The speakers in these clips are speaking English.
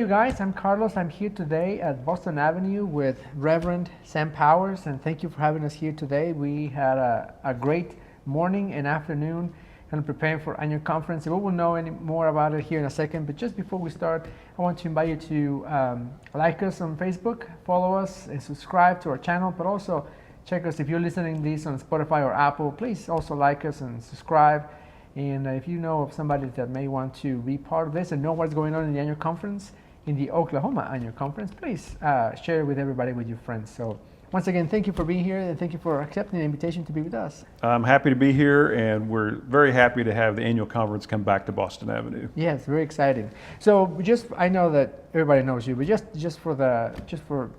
you guys, I'm Carlos. I'm here today at Boston Avenue with Reverend Sam Powers, and thank you for having us here today. We had a great morning and afternoon kind of preparing for annual conference. We will know any more about it here in a second, but just before we start, I want to invite you to like us on Facebook, follow us, and subscribe to our channel, but also check us if you're listening to this on Spotify or Apple. Please also like us and subscribe. And if you know of somebody that may want to be part of this and know what's going on in the annual conference, in the Oklahoma annual conference, please share it with everybody, with your friends. So once again, thank you for being here and thank you for accepting the invitation to be with us. I'm happy to be here, and we're very happy to have the annual conference come back to Boston Avenue. Yes, very exciting. So I know that everybody knows you, but just for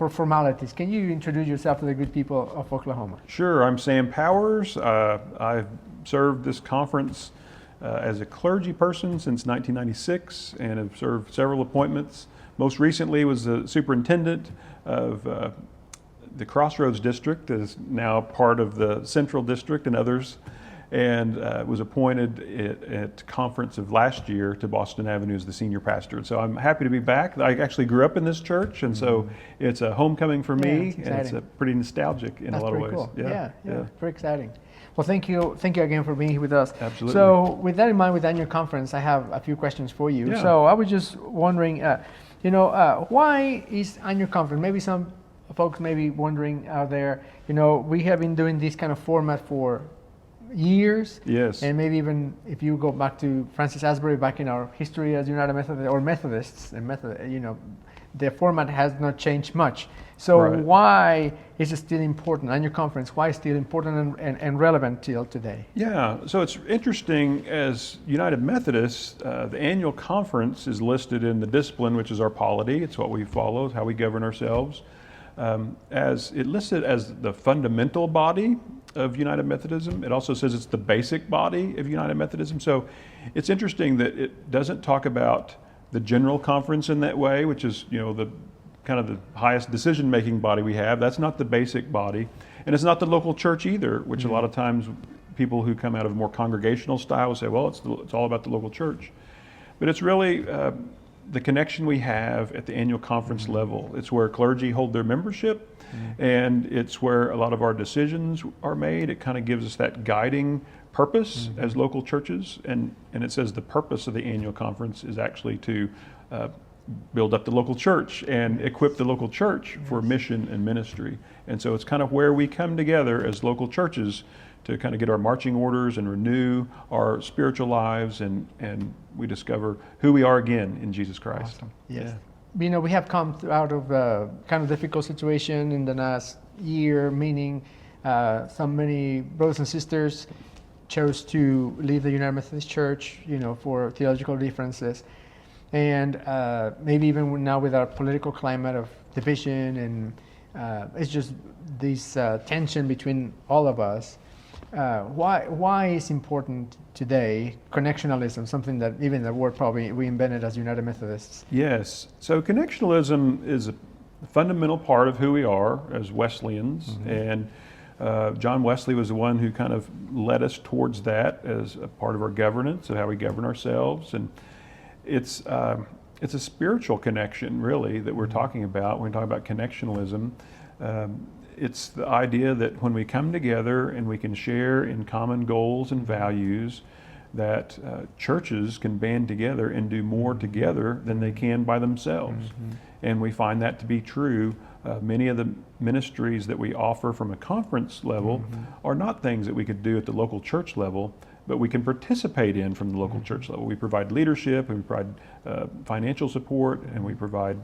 formalities, can you introduce yourself to the good people of Oklahoma? Sure, I'm Sam Powers. I've served this conference as a clergy person since 1996 and have served several appointments. Most recently was the superintendent of the Crossroads District, that is now part of the Central District and others, and was appointed at conference of last year to Boston Avenue as the senior pastor. So I'm happy to be back. I actually grew up in this church, and so it's a homecoming for me, and it's pretty nostalgic in a lot of ways. Cool. Yeah, very exciting. Well, thank you again for being here with us. Absolutely. So with that in mind, with annual conference, I have a few questions for you. Yeah. So I was just wondering, why is annual conference? Maybe some folks may be wondering out there, we have been doing this kind of format for years. Yes. And maybe even if you go back to Francis Asbury, back in our history as United Methodists or Methodists, the format has not changed much. So why is it still important? Annual conference, why is it still important and relevant till today? Yeah, so it's interesting, as United Methodists, the annual conference is listed in the discipline, which is our polity. It's what we follow, it's how we govern ourselves. As it listed as the fundamental body of United Methodism. It also says it's the basic body of United Methodism. So it's interesting that it doesn't talk about the general conference in that way, which is, the kind of the highest decision-making body we have. That's not the basic body. And it's not the local church either, which a lot of times people who come out of more congregational style say, well, it's all about the local church. But it's really the connection we have at the annual conference level. It's where clergy hold their membership, and it's where a lot of our decisions are made. It kind of gives us that guiding purpose as local churches, and it says the purpose of the annual conference is actually to build up the local church and equip the local church for mission and ministry. And so it's kind of where we come together as local churches to kind of get our marching orders and renew our spiritual lives, and we discover who we are again in Jesus Christ. Awesome. Yes. Yeah. We have come out of a kind of difficult situation in the last year, meaning so many brothers and sisters chose to leave the United Methodist Church, for theological differences. And maybe even now with our political climate of division, and it's just this tension between all of us. Why is important today connectionalism, something that even the word probably we invented as United Methodists? Yes. So connectionalism is a fundamental part of who we are as Wesleyans, and John Wesley was the one who kind of led us towards that as a part of our governance, of how we govern ourselves. And it's a spiritual connection, really, that we're talking about when we talk about connectionalism. It's the idea that when we come together and we can share in common goals and values, that churches can band together and do more together than they can by themselves. And we find that to be true. Many of the ministries that we offer from a conference level are not things that we could do at the local church level, but we can participate in from the local church level. We provide leadership, and we provide financial support, and we provide,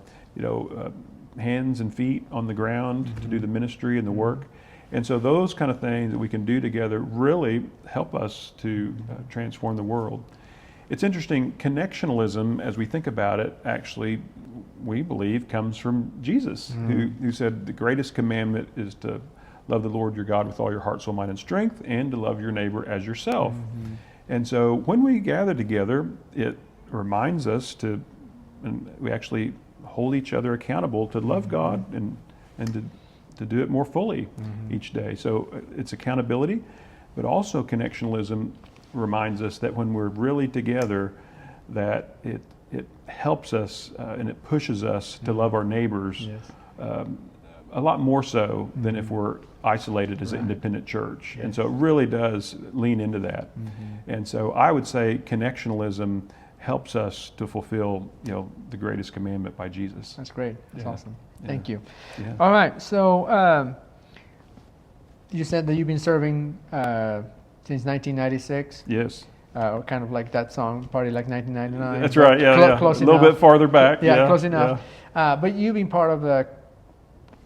hands and feet on the ground to do the ministry and the work. And so those kind of things that we can do together really help us to transform the world. It's interesting, connectionalism, as we think about it, actually, we believe comes from Jesus, who said the greatest commandment is to love the Lord your God with all your heart, soul, mind, and strength, and to love your neighbor as yourself. And so when we gather together, it reminds us and we actually hold each other accountable to love God and to do it more fully each day. So it's accountability, but also connectionalism reminds us that when we're really together, that it helps us and it pushes us to love our neighbors Yes. a lot more so than if we're isolated as an independent church. And so it really does lean into that. And so I would say connectionalism helps us to fulfill, the greatest commandment by Jesus. That's great. That's awesome. Thank you. Yeah. All right. So you said that you've been serving since 1996. Yes. Or kind of like that song, Party Like 1999. That's right. Yeah. Close a little enough. bit farther back. Yeah, close enough. But you've been part of the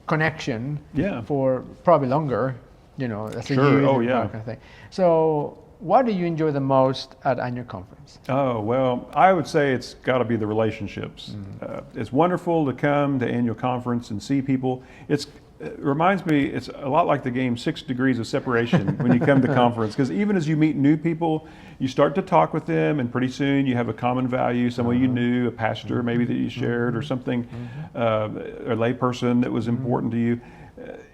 connection Yeah. for probably longer, that's a Sure. year Oh, yeah. kind of thing. So what do you enjoy the most at annual conference? Oh, well, I would say it's got to be the relationships. It's wonderful to come to annual conference and see people. It reminds me, it's a lot like the game 6 Degrees of Separation when you come to conference, because even as you meet new people, you start to talk with them, and pretty soon you have a common value, someone you knew, a pastor maybe that you shared, or something, a lay person that was important to you.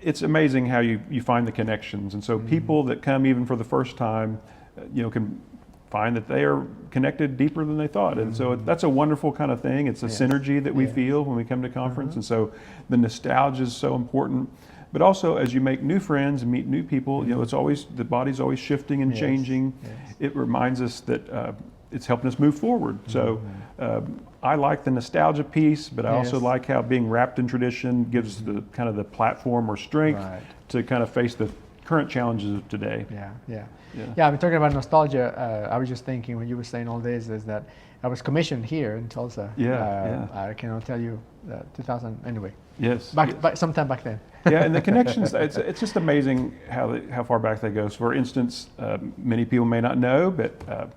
It's amazing how you find the connections. And so people that come even for the first time, can find that they are connected deeper than they thought. And so that's a wonderful kind of thing. It's a synergy that we feel when we come to conference. And so the nostalgia is so important. But also as you make new friends and meet new people, it's always, the body's always shifting and changing. It reminds us that it's helping us move forward. So I like the nostalgia piece, but I also like how being wrapped in tradition gives the kind of the platform or strength to kind of face the current challenges of today. Yeah, I've been talking about nostalgia. I was just thinking when you were saying all this is that I was commissioned here in Tulsa. I cannot tell you 2000 anyway. Yes. Back sometime back then. Yeah, and the connections, it's just amazing how far back they go. So for instance, many people may not know, but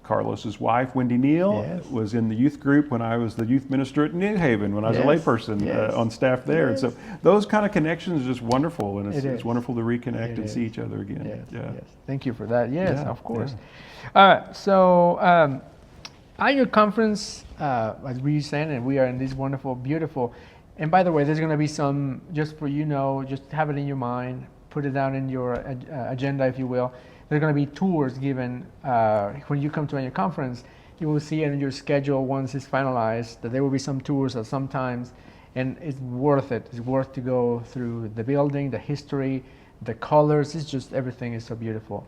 Carlos's wife, Wendy Neal, was in the youth group when I was the youth minister at New Haven, when I was a layperson on staff there. And so those kind of connections are just wonderful, and it's wonderful to reconnect and see each other again. Yes. Thank you for that. Yes, of course. All right, so annual conference, as we were saying, and we are in this wonderful, beautiful, and by the way, there's going to be some, just for just have it in your mind, put it down in your agenda, if you will. There are going to be tours given when you come to annual conference. You will see it in your schedule once it's finalized that there will be some tours at some times, and it's worth it. It's worth to go through the building, the history, the colors. It's just everything is so beautiful.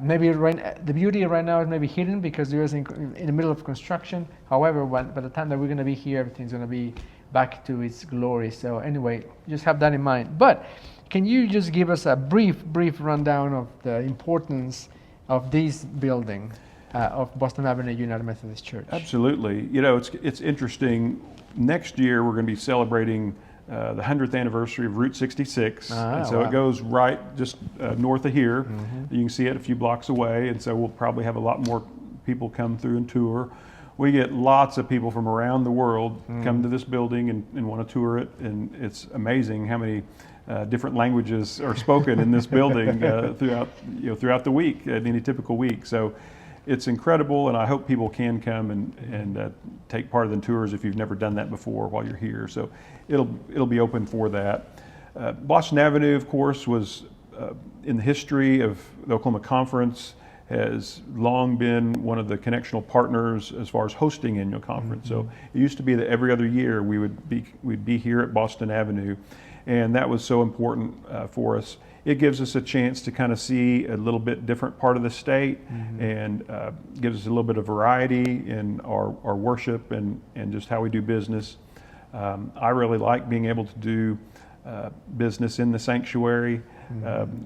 Maybe the beauty right now is maybe hidden because there is in the middle of construction. However, by the time that we're going to be here, everything's going to be back to its glory. So anyway, just have that in mind. But can you just give us a brief rundown of the importance of this building of Boston Avenue United Methodist Church? Absolutely. It's interesting. Next year we're going to be celebrating the 100th anniversary of Route 66. And so it goes right just north of here. You can see it a few blocks away. And so we'll probably have a lot more people come through and tour. We get lots of people from around the world come to this building and want to tour it. And it's amazing how many different languages are spoken in this building throughout the week, any typical week. So it's incredible, and I hope people can come and take part of the tours if you've never done that before while you're here. So it'll be open for that. Boston Avenue, of course, was in the history of the Oklahoma Conference, has long been one of the connectional partners as far as hosting annual conference. So it used to be that every other year we'd be here at Boston Avenue. And that was so important for us. It gives us a chance to kind of see a little bit different part of the state and gives us a little bit of variety in our worship and just how we do business. I really like being able to do business in the sanctuary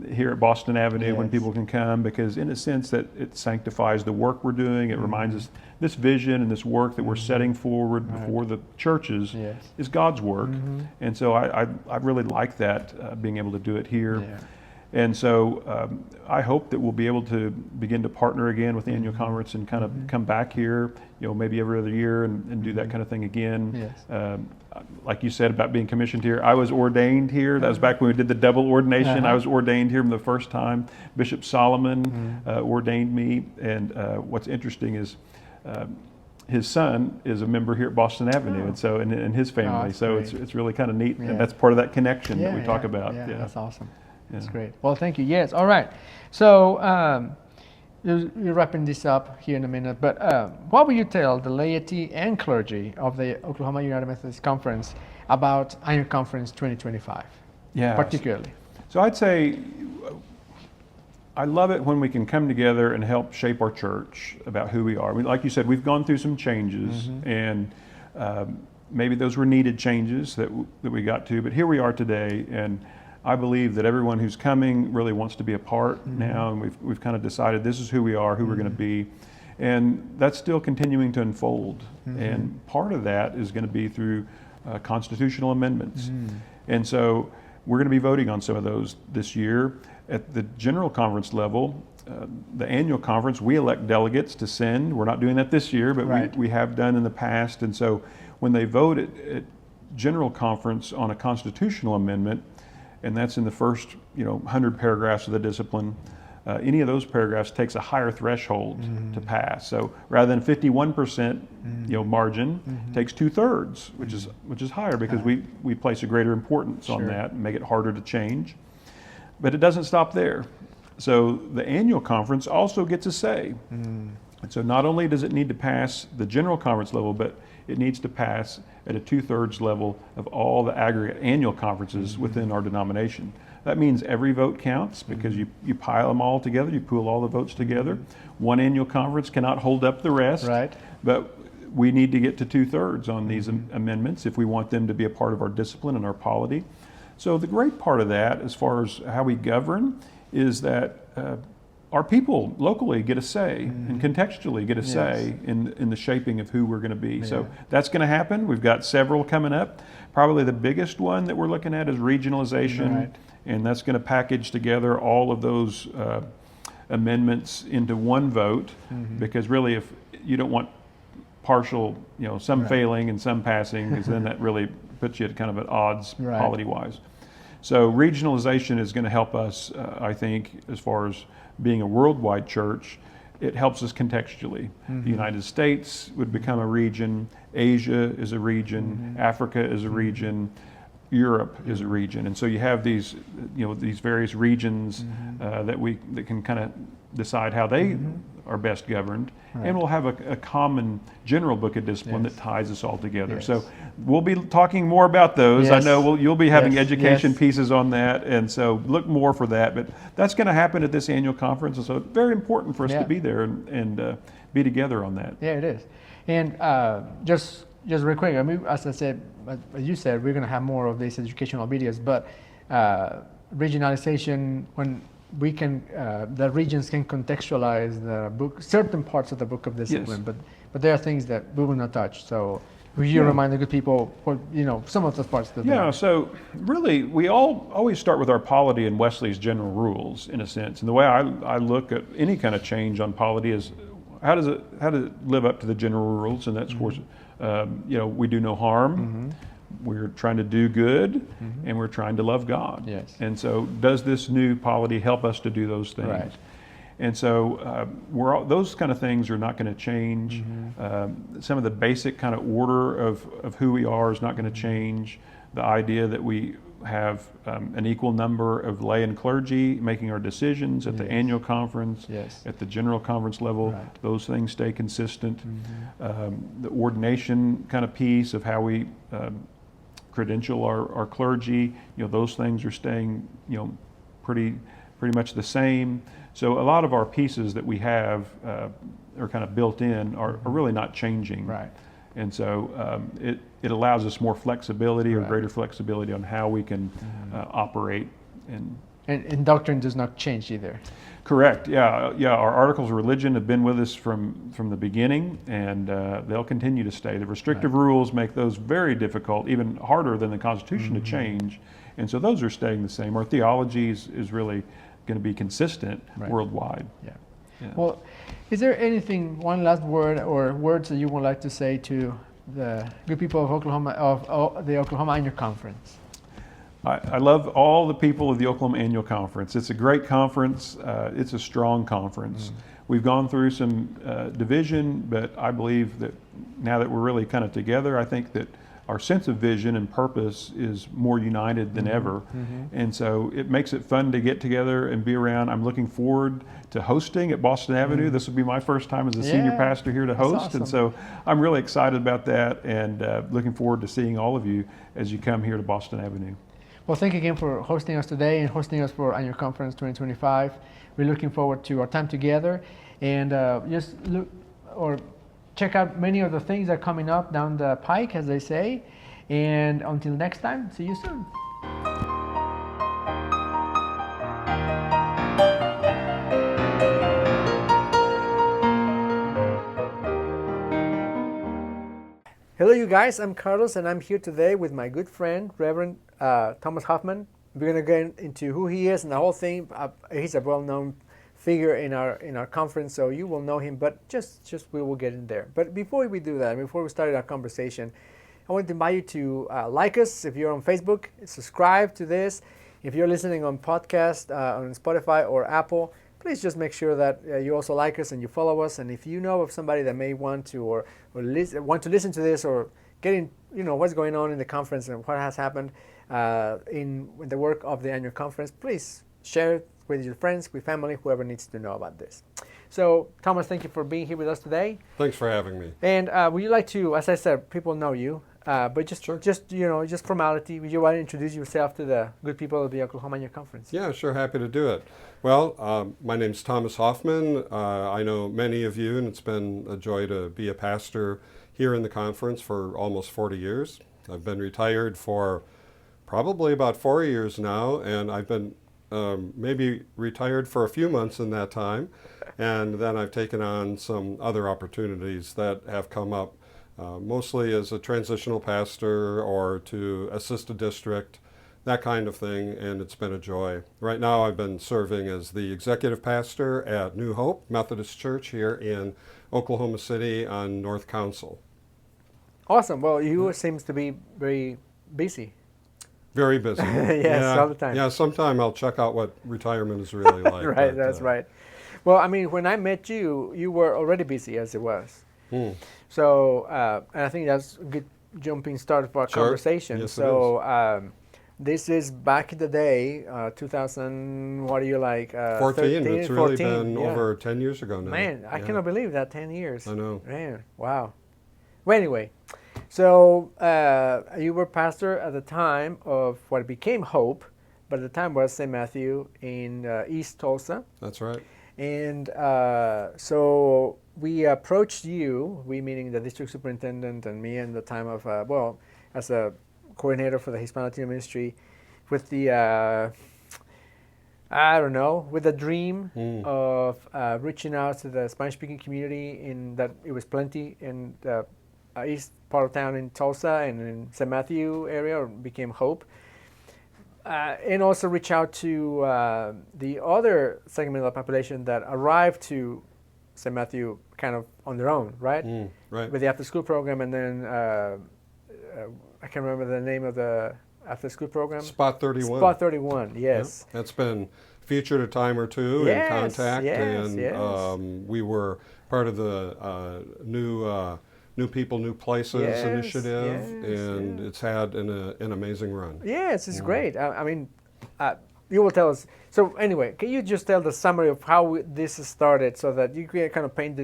here at Boston Avenue when people can come, because in a sense that it sanctifies the work we're doing. It reminds us this vision and this work that we're setting forward before the churches is God's work. And so I really like that, being able to do it here. And so I hope that we'll be able to begin to partner again with the annual conference and kind of come back here, maybe every other year and do that kind of thing again. Like you said about being commissioned here, I was ordained here. That was back when we did the double ordination. I was ordained here from the first time. Bishop Solomon ordained me. And what's interesting is his son is a member here at Boston Avenue, and so and his family. So it's really kind of neat, and that's part of that connection that we talk about. That's awesome. That's great. Well, thank you. Yes. All right. So you're wrapping this up here in a minute, but what would you tell the laity and clergy of the Oklahoma United Methodist Conference about Annual Conference 2025, Yeah. particularly? So I'd say I love it when we can come together and help shape our church about who we are. I mean, like you said, we've gone through some changes, and maybe those were needed changes that we got to, but here we are today, and I believe that everyone who's coming really wants to be a part now, and we've kind of decided this is who we are, who we're going to be, and that's still continuing to unfold. And part of that is going to be through constitutional amendments, and so we're going to be voting on some of those this year. At the general conference level, the annual conference, we elect delegates to send. We're not doing that this year, but we have done in the past. And so when they vote at general conference on a constitutional amendment, and that's in the first 100 paragraphs of the discipline, any of those paragraphs takes a higher threshold to pass. So rather than 51% margin, takes 2/3, which is higher because we place a greater importance on that and make it harder to change. But it doesn't stop there. So the annual conference also gets a say. And so not only does it need to pass the general conference level, but it needs to pass at a 2/3 level of all the aggregate annual conferences within our denomination. That means every vote counts because you pile them all together, you pool all the votes together. One annual conference cannot hold up the rest, but we need to get to 2/3 on these amendments if we want them to be a part of our discipline and our polity. So the great part of that, as far as how we govern, is that our people locally get a say and contextually get a say in the shaping of who we're going to be. So that's going to happen. We've got several coming up. Probably the biggest one that we're looking at is regionalization, and that's going to package together all of those amendments into one vote, because really if you don't want partial, some failing and some passing, because then that really puts you at kind of at odds polity-wise. So regionalization is going to help us, I think, as far as being a worldwide church. It helps us contextually. The United States would become a region, Asia is a region, Africa is a region, Europe is a region. And so you have these, these various regions that can kind of decide how they are best governed, and we'll have a common general book of discipline that ties us all together. So we'll be talking more about those. I know you'll be having education pieces on that, and so look more for that. But that's going to happen at this annual conference, and so it's very important for us to be there and be together on that. Yeah, it is. And just real quick, I mean, as I said, as you said, we're going to have more of these educational videos, but regionalization, when we can, the regions can contextualize the book, certain parts of the book of discipline, but there are things that we will not touch. So will you remind the good people, some of those parts of the book? So really, we always start with our polity and Wesley's general rules, in a sense. And the way I look at any kind of change on polity is how does it live up to the general rules? And that's, of course, we do no harm. We're trying to do good, and we're trying to love God. And so does this new polity help us to do those things? And so those kind of things are not going to change. Some of the basic kind of order of who we are is not going to change. The idea that we have an equal number of lay and clergy making our decisions at the annual conference, at the general conference level, those things stay consistent. The ordination kind of piece of how we credential our clergy, those things are staying, pretty much the same. So a lot of our pieces that we have are kind of built in are really not changing. And so it allows us more flexibility or greater flexibility on how we can operate. And doctrine does not change either. Correct. Yeah. Our articles of religion have been with us from the beginning, and they'll continue to stay. The restrictive rules make those very difficult, even harder than the Constitution to change. And so those are staying the same. Our theology is really going to be consistent worldwide. Well, is there anything, one last word or words that you would like to say to the good people of Oklahoma, of the Oklahoma Annual Conference? I love all the people of the Oklahoma Annual Conference. It's a great conference. It's a strong conference. We've gone through some division, but I believe that now that we're really kind of together, I think that our sense of vision and purpose is more united than ever. And so it makes it fun to get together and be around. I'm looking forward to hosting at Boston Avenue. This will be my first time as a senior pastor here to host. Awesome. And so I'm really excited about that, and looking forward to seeing all of you as you come here to Boston Avenue. Well, thank you again for hosting us today and hosting us for Annual Conference 2025. We're looking forward to our time together, and just look or check out many of the things that are coming up down the pike, as they say. And until next time, see you soon. Hello, you guys. I'm Carlos, and I'm here today with my good friend, Reverend Thomas Hoffmann. We're going to get into who he is and the whole thing. He's a well-known figure in our conference, so you will know him, but just we will get in there. But before we do that, before we start our conversation, I want to invite you to like us if you're on Facebook, subscribe to this. If you're listening on podcast, on Spotify or Apple, please just make sure that you also like us and you follow us. And if you know of somebody that may want to or want to listen to this or get in, what's going on in the conference and what has happened in the work of the annual conference, please share it with your friends, with family, whoever needs to know about this. So, Thomas, thank you for being here with us today. Thanks for having me. And would you like to, as I said, people know you, but just formality, would you want to introduce yourself to the good people of the Oklahoma Annual Conference? Yeah, sure, happy to do it. Well, my name's Thomas Hoffmann. I know many of you, and it's been a joy to be a pastor here in the conference for almost 40 years. I've been retired for probably about 4 years now, and I've been maybe retired for a few months in that time, and then I've taken on some other opportunities that have come up, mostly as a transitional pastor or to assist a district, that kind of thing, and it's been a joy. Right now I've been serving as the executive pastor at New Hope Methodist Church here in Oklahoma City on North Council. Awesome. Well, you seems to be very busy. Very busy. Yes, all the time. Yeah, sometime I'll check out what retirement is really like. Right, that's right. Well, I mean, when I met you, you were already busy as it was. So, and I think that's a good jumping start for our conversation. Yes, so, this is back in the day, 2000, what are you like? 14. 13, It's really 14, been over 10 years ago now. Man, I cannot believe that, 10 years. I know. Man, wow. Well, anyway, so you were pastor at the time of what became Hope, but at the time was St. Matthew in East Tulsa. That's right. And so we approached you, we meaning the district superintendent and me and the time of, as a coordinator for the Hispanic Latino ministry, with the, with the dream of reaching out to the Spanish-speaking community in that it was plenty in the east part of town in Tulsa and in St. Matthew area, or became Hope. And also reach out to the other segment of the population that arrived to St. Matthew kind of on their own, right? Right. With the after-school program, and then I can't remember the name of the after-school program. Spot 31. Spot 31, yes. Yep. That's been featured a time or two in Contact, and we were part of the New People, New Places initiative, and it's had an amazing run. Yes, it's great. I mean, you will tell us. So anyway, can you just tell the summary of how this started so that you can kind of paint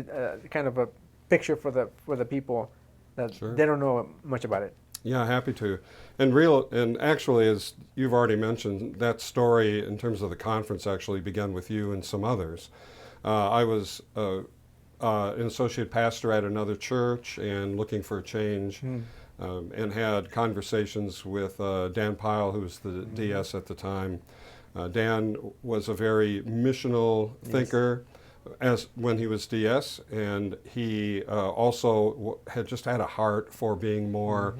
kind of a picture for the people that they don't know much about it? Yeah, happy to. And actually, as you've already mentioned, that story in terms of the conference actually began with you and some others. I was an associate pastor at another church and looking for a change, and had conversations with Dan Pyle, who was the DS at the time. Dan was a very missional thinker as when he was DS, and he also had just had a heart for being more,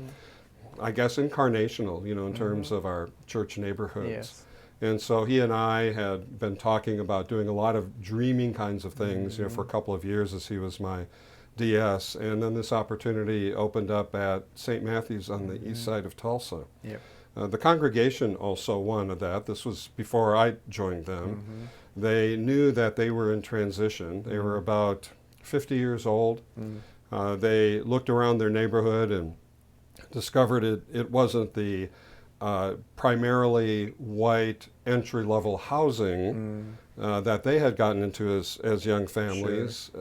I guess, incarnational, in terms of our church neighborhoods. Yes. And so he and I had been talking about doing a lot of dreaming kinds of things, for a couple of years as he was my DS. And then this opportunity opened up at St. Matthew's on the east side of Tulsa. Yep. The congregation also wanted that. This was before I joined them. They knew that they were in transition. They were about 50 years old. They looked around their neighborhood and discovered it wasn't the primarily white entry-level housing that they had gotten into as young families.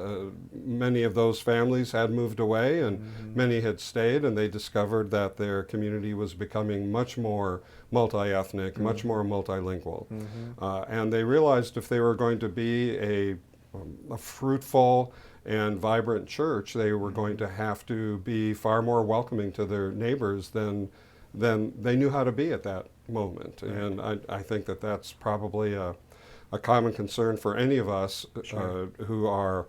Many of those families had moved away, and many had stayed, and they discovered that their community was becoming much more multi-ethnic, much more multilingual. And they realized if they were going to be a fruitful and vibrant church, they were going to have to be far more welcoming to their neighbors than they knew how to be at that moment. And I think that that's probably a common concern for any of us who are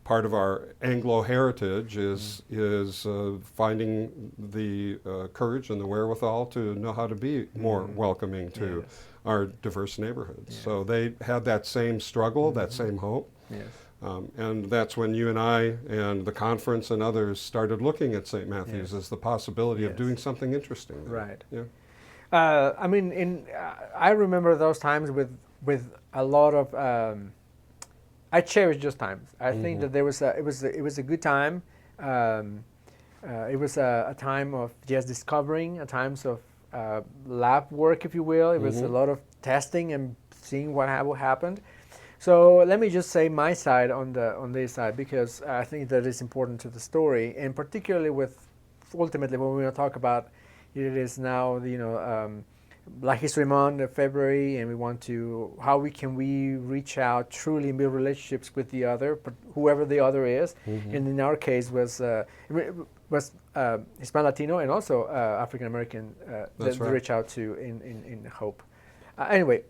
part of our Anglo heritage is finding the courage and the wherewithal to know how to be more welcoming to our diverse neighborhoods. So they had that same struggle, that same hope. And that's when you and I and the conference and others started looking at St. Matthew's as the possibility of doing something interesting there. Right. Yeah. I mean, I remember those times with a lot of. I cherish those times. I think that it was a good time. It was a time of just discovering, a times of lab work, if you will. It was a lot of testing and seeing what happened. So let me just say my side on this side, because I think that is important to the story, and particularly with ultimately when we're going to talk about it is now Black History Month, February, and we want to how can we reach out truly and build relationships with the other, whoever the other is, and in our case was Hispanic Latino and also African American that we reach out to in Hope. Anyway,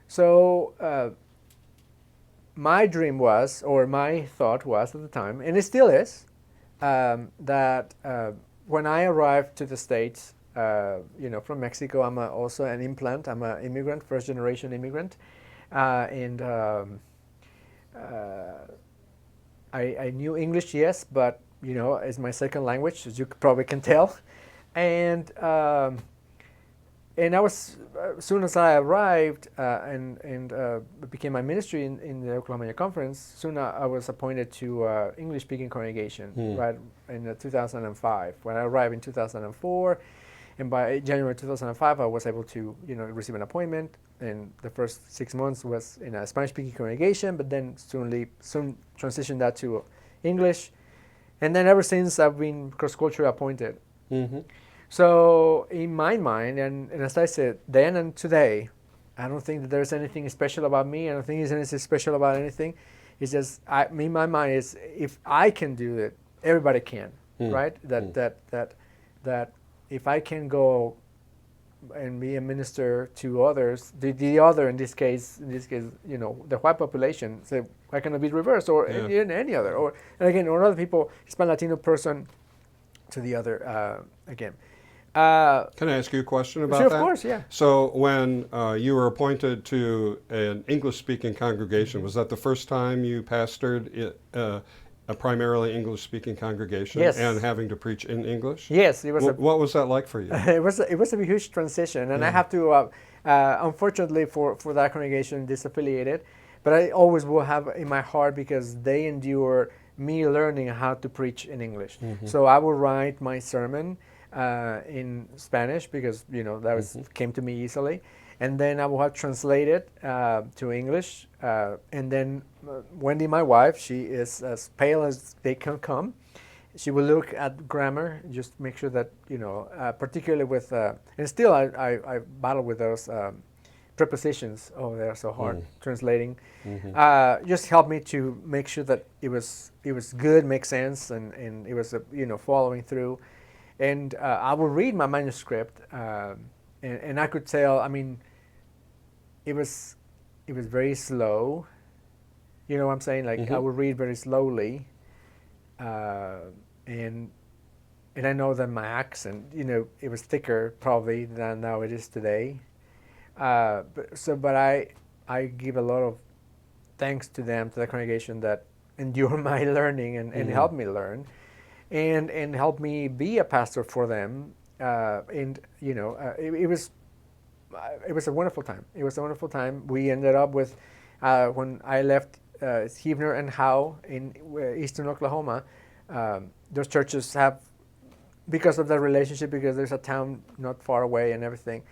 so. My dream was, or my thought was at the time, and it still is, that when I arrived to the States, from Mexico, I'm also an implant. I'm an immigrant, first-generation immigrant, and I knew English, yes, but it's my second language, as you probably can tell, and I was, as soon as I arrived and became my ministry in the Oklahoma Conference, soon I was appointed to English-speaking congregation, right, in 2005. When I arrived in 2004, and by January 2005, I was able to, receive an appointment. And the first 6 months was in a Spanish-speaking congregation, but then soon transitioned that to English. And then ever since, I've been cross-culturally appointed. So in my mind, and as I said, then and today, I don't think that there's anything special about me. I don't think there's anything special about anything. It's just, in my mind, is if I can do it, everybody can, right? That if I can go and be a minister to others, the other in this case, the white population, say, why cannot be reversed, or any other, or other people, Hispanic Latino person to the other again. Can I ask you a question about that? Sure, of course, yeah. So when you were appointed to an English-speaking congregation, was that the first time you pastored a primarily English-speaking congregation? Yes. And having to preach in English? Yes, it was. What was that like for you? It was a huge transition, and I have to, unfortunately for that congregation, disaffiliated, but I always will have in my heart because they endure me learning how to preach in English. So I will write my sermon in Spanish because that came to me easily, and then I will have translated to English. And then Wendy, my wife, she is as pale as they can come. She will look at grammar, just make sure that particularly with and still I battle with those prepositions. Oh, they're so hard translating. Just help me to make sure that it was good, make sense, and it was following through. And I will read my manuscript, and I could tell. I mean, it was very slow. You know what I'm saying? Like I would read very slowly, and I know that my accent, it was thicker probably than now it is today. But I give a lot of thanks to them, to the congregation that endure my learning and help me learn. And help me be a pastor for them, it was a wonderful time. It was a wonderful time. We ended up with when I left Heavener and Howe in eastern Oklahoma. Those churches have because of the relationship, because there's a town not far away and everything,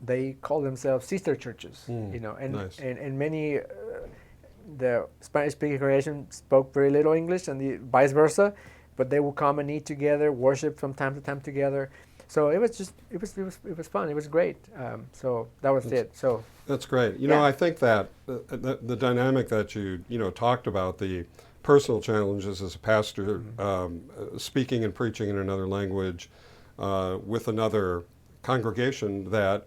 they call themselves sister churches, you know, and Nice. and many the Spanish-speaking congregation spoke very little English, and the vice versa, but they would come and eat together, worship from time to time together. So it was just it was fun. It was great. So that was it. So That's great. You know, Yeah. I think that the dynamic that you know talked about, the personal challenges as a pastor, speaking and preaching in another language with another congregation that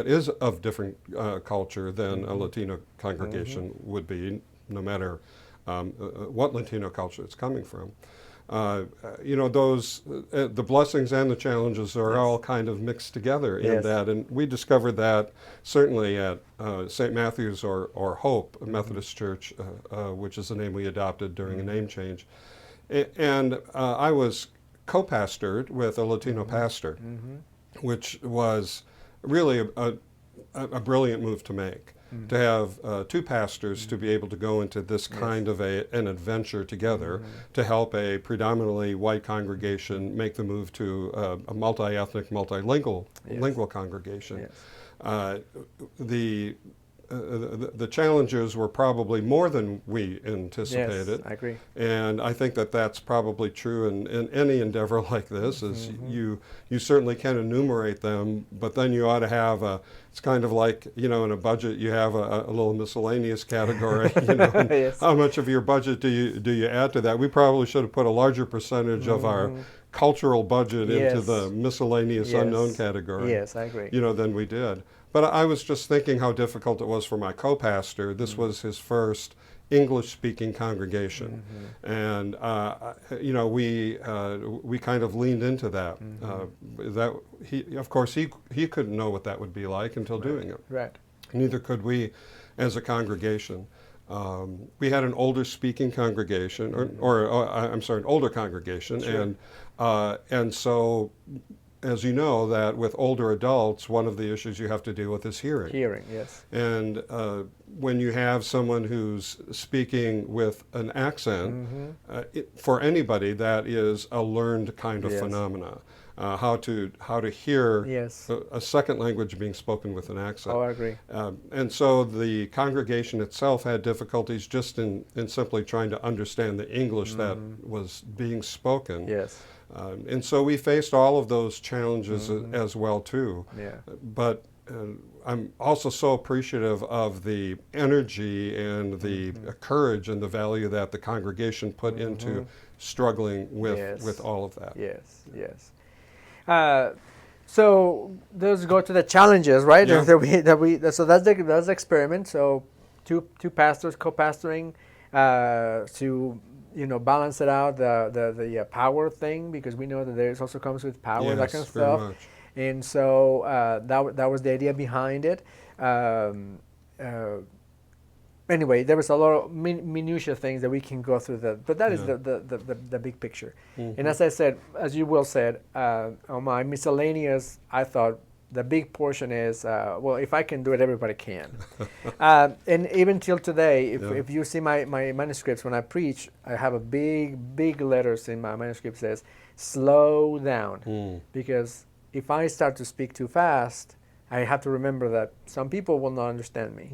is of different culture than a Latino congregation would be, no matter what Latino culture it's coming from. You know, those the blessings and the challenges are all kind of mixed together in Yes. that, and we discovered that certainly at St. Matthew's or Hope Methodist Church, which is the name we adopted during a name change, and I was co-pastored with a Latino pastor, which was really a brilliant move to make. To have two pastors to be able to go into this kind of an adventure together to help a predominantly white congregation make the move to a multi-ethnic, multilingual lingual congregation. Yes. The challenges were probably more than we anticipated. Yes, I agree. And I think that that's probably true in any endeavor like this, is you certainly can enumerate them, but then you ought to have it's kind of like, you know, in a budget you have a little miscellaneous category, you know, and Yes. how much of your budget do you add to that? We probably should have put a larger percentage of our cultural budget into Yes. the miscellaneous Yes. unknown category. Yes, I agree. You know, than we did. But I was just thinking how difficult it was for my co-pastor. This was his first English-speaking congregation, and you know, we kind of leaned into that. That he, of course, he couldn't know what that would be like until doing it. Right. Neither could we, as a congregation. We had an older speaking congregation, or I'm sorry, an older congregation, Sure. and so. As you know, that with older adults, one of the issues you have to deal with is hearing. Hearing, yes. And when you have someone who's speaking with an accent, for anybody, that is a learned kind of Yes. phenomena. How to hear Yes. a second language being spoken with an accent. Oh, I agree. And so the congregation itself had difficulties just in simply trying to understand the English that was being spoken. Yes. And so we faced all of those challenges as well too. Yeah. But I'm also so appreciative of the energy and the courage and the value that the congregation put into struggling Yes. with all of that. Yes, yes. So those go to the challenges, right? Yeah. So that's the experiment. So two pastors co-pastoring to balance it out, the power thing, because we know that there also comes with power, that kind of Yes, very stuff. much. And so that was the idea behind it. Anyway, there was a lot of minutia things that we can go through, but that is Yeah. the big picture. And as I said, as you will said, on my miscellaneous, I thought the big portion is, well, if I can do it, everybody can. And even till today, if you see my manuscripts, when I preach, I have a big letters in my manuscript says, slow down. Because if I start to speak too fast, I have to remember that some people will not understand me.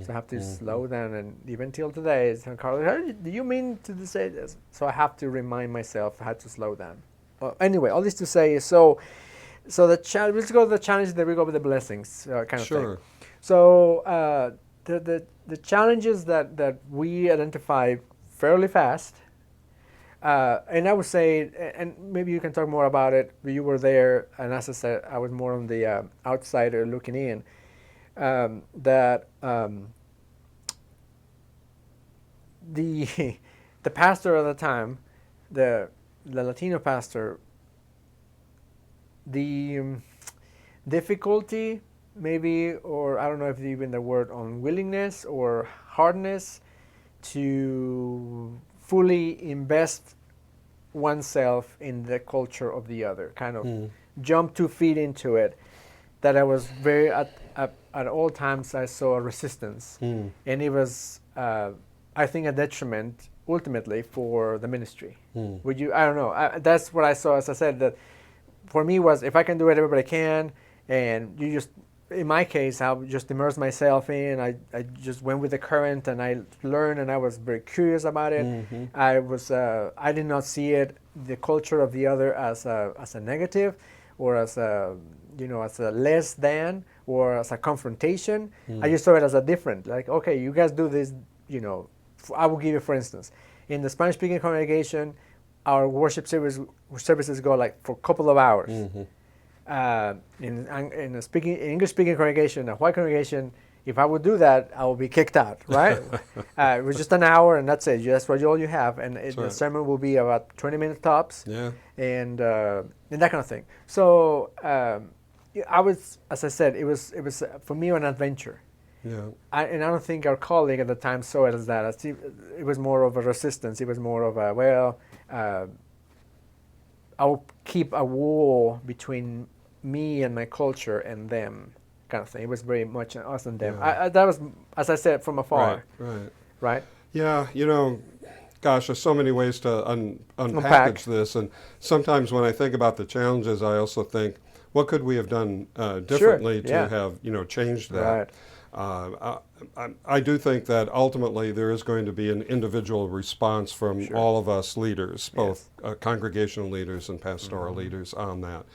So I have to slow down. And even till today, it's, Carlos, do you mean to say this? So I have to remind myself I had to slow down. Well, anyway, all this to say is, so the challenge. Let's go to the challenge. Then we go with the blessings, kind of Sure. thing. So the challenges that we identify fairly fast, and I would say, and maybe you can talk more about it. You were there, and as I said, I was more on the outsider looking in. The pastor at the time, the Latino pastor, the difficulty maybe, or I don't know if even the word unwillingness or hardness to fully invest oneself in the culture of the other, kind of jump 2 feet into it, that I was very, at all times I saw a resistance. And it was, I think, a detriment ultimately for the ministry? Would you? I don't know. That's what I saw. As I said, that for me was if I can do it, everybody can, and you just. In my case, I just immersed myself in. I just went with the current, and I learned, and I was very curious about it. I did not see it, the culture of the other, as a negative, or as a as a less than, or as a confrontation. I just saw it as a different. Like, okay, you guys do this. I will give you, for instance, in the Spanish-speaking congregation, our worship services go like for a couple of hours. In a English-speaking congregation, a white congregation, if I would do that, I would be kicked out, right? It was just an hour, and that's it. That's all you have, and the sermon will be about 20 minutes tops, and that kind of thing. So I was, as I said, it was for me an adventure. And I don't think our colleague at the time saw it as that. It was more of a resistance. It was more of a I'll keep a wall between me and my culture and them, kind of thing. It was very much us and them. That was, as I said, from afar. Right. Yeah, gosh, there's so many ways to unpackage this, and sometimes when I think about the challenges, I also think, what could we have done differently to have changed that? I do think that ultimately there is going to be an individual response from all of us leaders, both congregational leaders and pastoral leaders on that.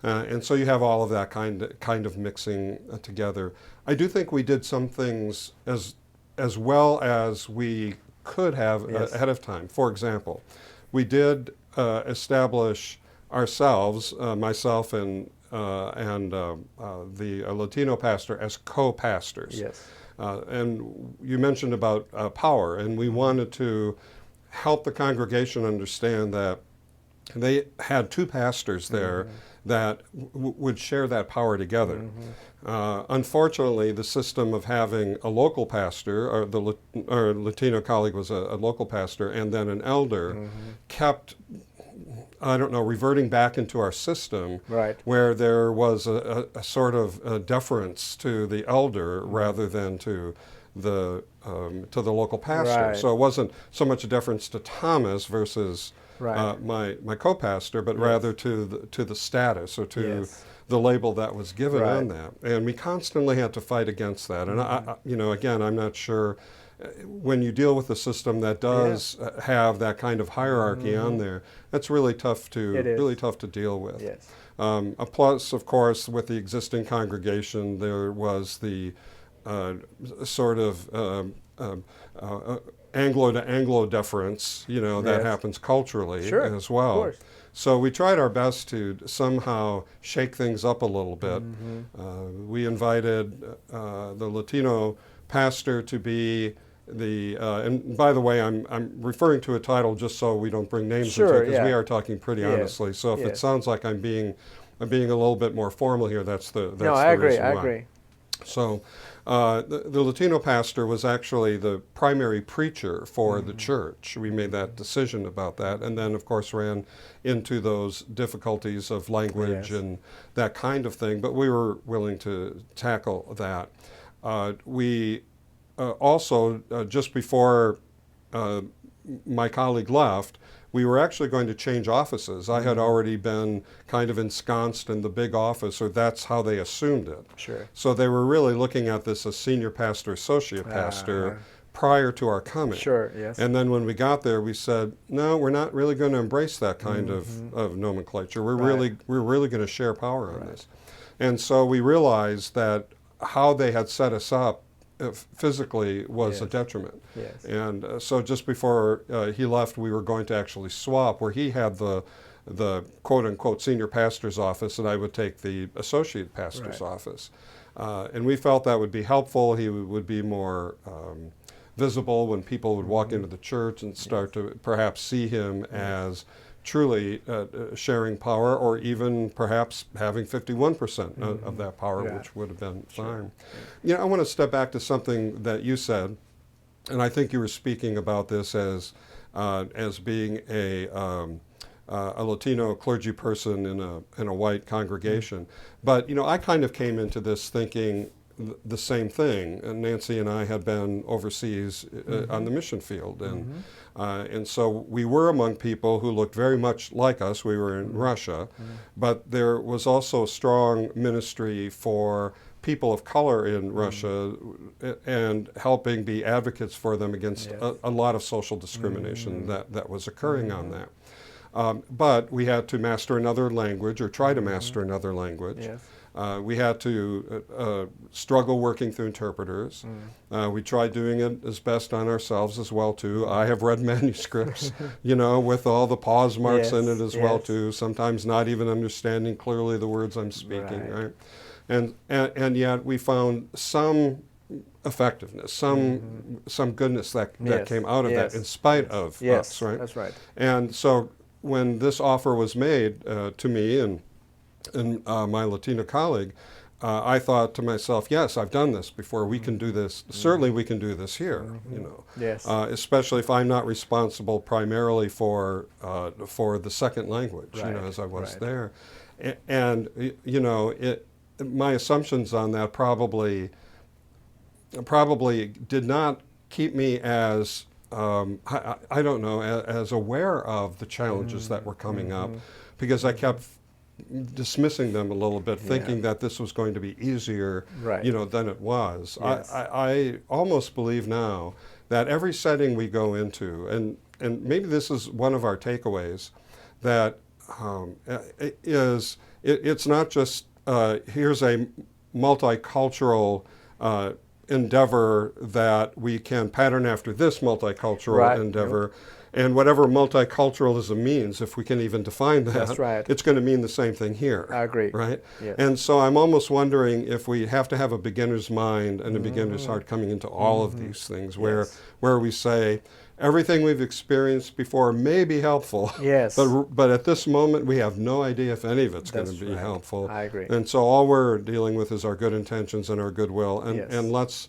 And so you have all of that kind of mixing together. I do think we did some things as well as we could have ahead of time. For example, we did establish ourselves, myself and the Latino pastor, as co-pastors. And you mentioned about power, and we wanted to help the congregation understand that they had two pastors there that would share that power together. Unfortunately, the system of having a local pastor, or our Latino colleague was a local pastor, and then an elder, kept, reverting back into our system, where there was a sort of deference to the elder rather than to the local pastor. So it wasn't so much a deference to Thomas versus my co-pastor, but rather to the status, or to the label that was given on that. And we constantly had to fight against that. And again, I'm not sure. When you deal with a system that does have that kind of hierarchy on there, that's really tough to deal with. A plus, of course, with the existing congregation, there was the sort of Anglo to Anglo deference, that happens culturally as well. So we tried our best to somehow shake things up a little bit. We invited the Latino pastor to be and by the way, I'm referring to a title just so we don't bring names into it, because we are talking pretty honestly. So if it sounds like I'm being a little bit more formal here, that's the reason why. I agree. So the Latino pastor was actually the primary preacher for the church. We made that decision about that, and then of course ran into those difficulties of language and that kind of thing, but we were willing to tackle that. We also, just before my colleague left, we were actually going to change offices. I had already been kind of ensconced in the big office, or that's how they assumed it. So they were really looking at this as senior pastor, associate pastor, prior to our coming. And then when we got there, we said, no, we're not really going to embrace that kind of nomenclature. We're really going to share power on this. And so we realized that how they had set us up physically was a detriment. And so just before he left, we were going to actually swap, where he had the quote-unquote senior pastor's office, and I would take the associate pastor's office. And we felt that would be helpful. He would be more visible when people would walk into the church and start to perhaps see him as truly sharing power, or even perhaps having 51% of that power, which would have been fine. I want to step back to something that you said, and I think you were speaking about this as being a Latino clergy person in a white congregation. But I kind of came into this thinking the same thing. And Nancy and I had been overseas on the mission field, and so we were among people who looked very much like us. We were in Russia, but there was also a strong ministry for people of color in Russia and helping be advocates for them against a lot of social discrimination that was occurring on that. But we had to master another language, or try to master another language. Yes. We had to struggle working through interpreters. We tried doing it as best on ourselves as well too. I have read manuscripts, with all the pause marks in it as well too. Sometimes not even understanding clearly the words I'm speaking. Right? And yet we found some effectiveness, some goodness that came out of that in spite of us. Right. That's right. And so when this offer was made to me and my Latino colleague, I thought to myself, yes, I've done this before. We can do this. Certainly we can do this here, Yes. Especially if I'm not responsible primarily for the second language, as I was there. And, my assumptions on that probably did not keep me as, I don't know, as aware of the challenges that were coming up, because I kept dismissing them a little bit, thinking that this was going to be easier, than it was. Yes. I almost believe now that every setting we go into, and maybe this is one of our takeaways, that it's not just here's a multicultural endeavor that we can pattern after this multicultural endeavor. And whatever multiculturalism means, if we can even define that, it's going to mean the same thing here. I agree. Right? Yes. And so I'm almost wondering if we have to have a beginner's mind and a beginner's heart coming into all of these things, where we say, everything we've experienced before may be helpful, but at this moment we have no idea if any of it's going to be helpful. I agree. And so all we're dealing with is our good intentions and our goodwill, and let's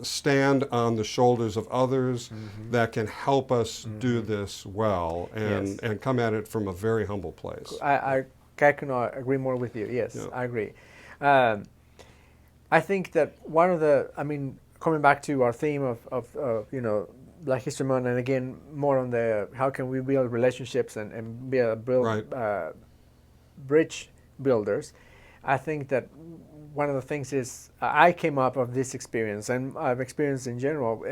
stand on the shoulders of others that can help us do this well and come at it from a very humble place. I cannot agree more with you. Yes, I agree. I think that one of the, coming back to our theme of Black History Month, and again more on the how can we build relationships and bridge builders. I think that one of the things is I came up of this experience, and I've experienced in general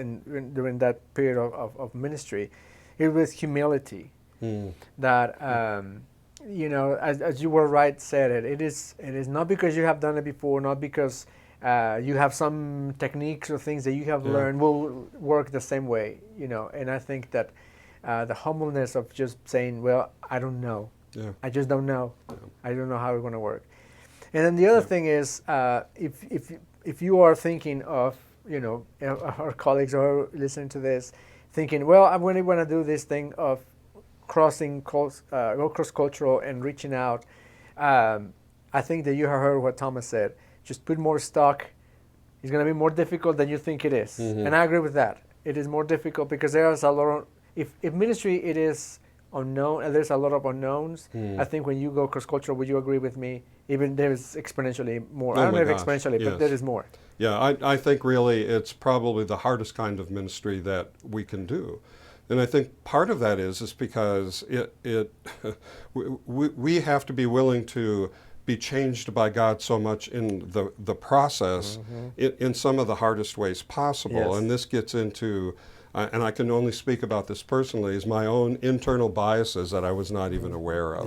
during that period of ministry. It was humility that as you were said it is not because you have done it before, not because you have some techniques or things that you have learned will work the same way, and I think that the humbleness of just saying, well, I don't know. I just don't know. I don't know how it's going to work. And then the other thing is, if you are thinking of, our colleagues are listening to this, thinking, well, I'm really going to do this thing of cross-cultural and reaching out. I think that you have heard what Thomas said. Just put more stock. It's going to be more difficult than you think it is. And I agree with that. It is more difficult because there's a lot of, if ministry it is unknown, and there's a lot of unknowns. I think when you go cross-cultural, would you agree with me? Even there's exponentially more. I don't know if exponentially, but there is more. Yeah, I think really it's probably the hardest kind of ministry that we can do. And I think part of that is because we have to be willing to be changed by God so much in the process in some of the hardest ways possible. And this gets into, and I can only speak about this personally, is my own internal biases that I was not even aware of.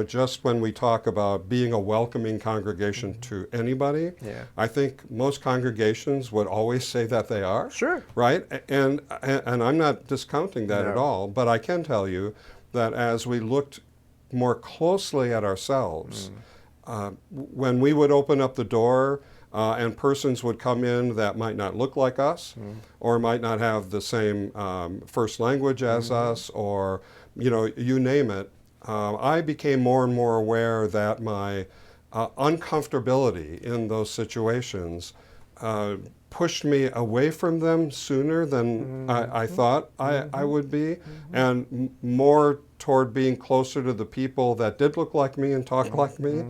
Just when we talk about being a welcoming congregation to anybody, I think most congregations would always say that they are. Sure. Right? And I'm not discounting that at all, but I can tell you that as we looked more closely at ourselves, when we would open up the door and persons would come in that might not look like us or might not have the same first language as us, or you name it, I became more and more aware that my uncomfortability in those situations pushed me away from them sooner than I thought I would be, and more toward being closer to the people that did look like me and talk like me,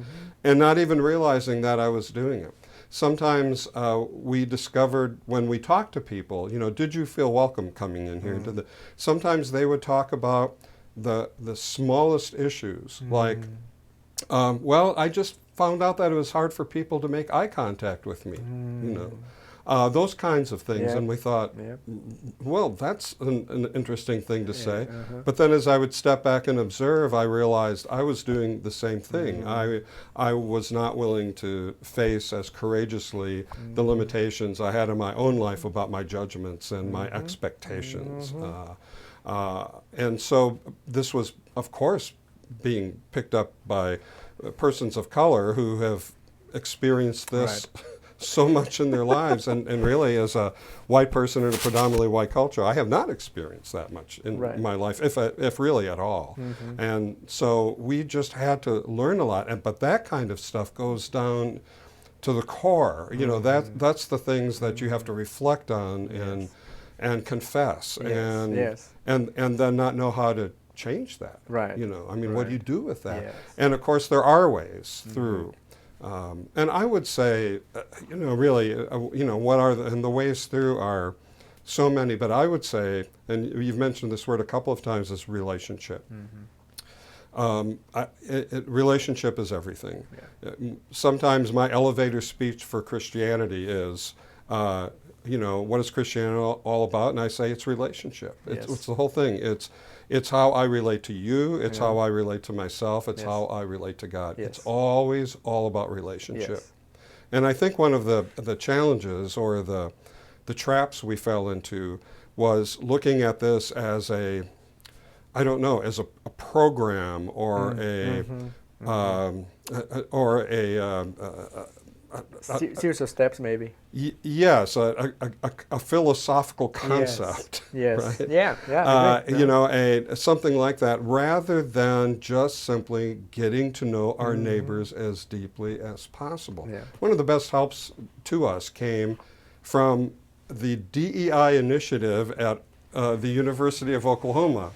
and not even realizing that I was doing it. Sometimes we discovered when we talked to people, did you feel welcome coming in here? Sometimes they would talk about the smallest issues, like, well, I just found out that it was hard for people to make eye contact with me, those kinds of things. Yep. And we thought, Yep. well, that's an interesting thing to say. But then as I would step back and observe, I realized I was doing the same thing. I was not willing to face as courageously the limitations I had in my own life about my judgments and my expectations. And so this was, of course, being picked up by persons of color who have experienced this so much in their lives. And really, as a white person in a predominantly white culture, I have not experienced that much in my life, if really at all. And so we just had to learn a lot. But that kind of stuff goes down to the core. That's the things that you have to reflect on and confess, and then not know how to change that. Right. What do you do with that? Yes. And of course, there are ways through. And I would say, really, what are and the ways through are so many. But I would say, and you've mentioned this word a couple of times, is relationship. Relationship is everything. Sometimes my elevator speech for Christianity is, what is Christianity all about? And I say it's relationship. It's the whole thing. It's how I relate to you. It's how I relate to myself. It's how I relate to God. It's always all about relationship. And I think one of the challenges or the traps we fell into was looking at this as as a program or series of steps, maybe. Yes, a philosophical concept. Yes. Right? Yeah. Something like that, rather than just simply getting to know our neighbors as deeply as possible. One of the best helps to us came from the DEI initiative at the University of Oklahoma.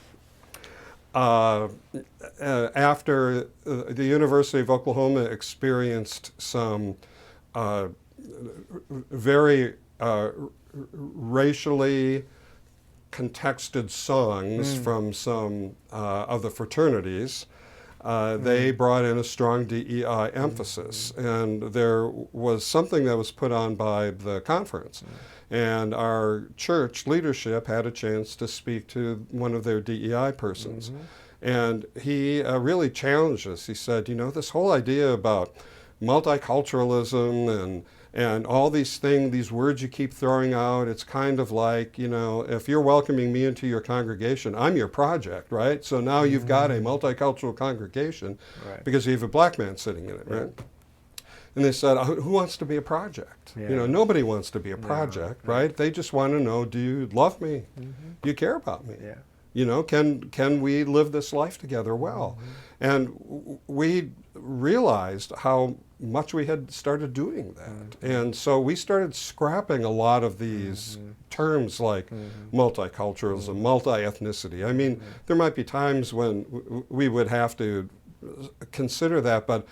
After the University of Oklahoma experienced some very racially contexted songs from some of the fraternities, they brought in a strong DEI emphasis. And there was something that was put on by the conference. And our church leadership had a chance to speak to one of their DEI persons. And he really challenged us. He said, this whole idea about multiculturalism and all these things, these words you keep throwing out, it's kind of like, if you're welcoming me into your congregation, I'm your project, right? So now you've got a multicultural congregation because you have a black man sitting in it, right? And they said, who wants to be a project? Nobody wants to be a project, right? They just want to know, do you love me? Do you care about me? Can we live this life together well? And we realized how much we had started doing that. And so we started scrapping a lot of these terms like multiculturalism, multi-ethnicity. I mean, there might be times when we would have to consider that, but